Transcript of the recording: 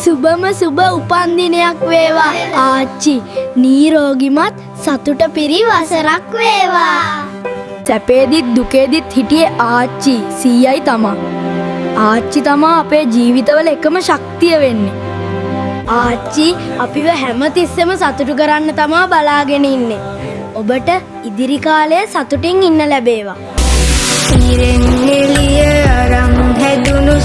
සුබම සුබ උපන්දිනයක් වේවා ආච්චි. නිරෝගිමත් සතුට පිරි වසරක් වේවා. සැපේදිත් දුකේදිත් හිටියේ ආච්චි සීයයි තමා. ආච්චි තමා අපේ ජීවිතවල එකම ශක්තිය වෙන්නේ. ආච්චි අපිව හැමතිස්සෙම සතුටු කරන්න තමා බලාගෙන ඉන්නේ. ඔබට ඉදිරි කාලයේ සතුටින් ඉන්න ලැබේවා. ඉරෙන් එළිය අරන් හැදුණු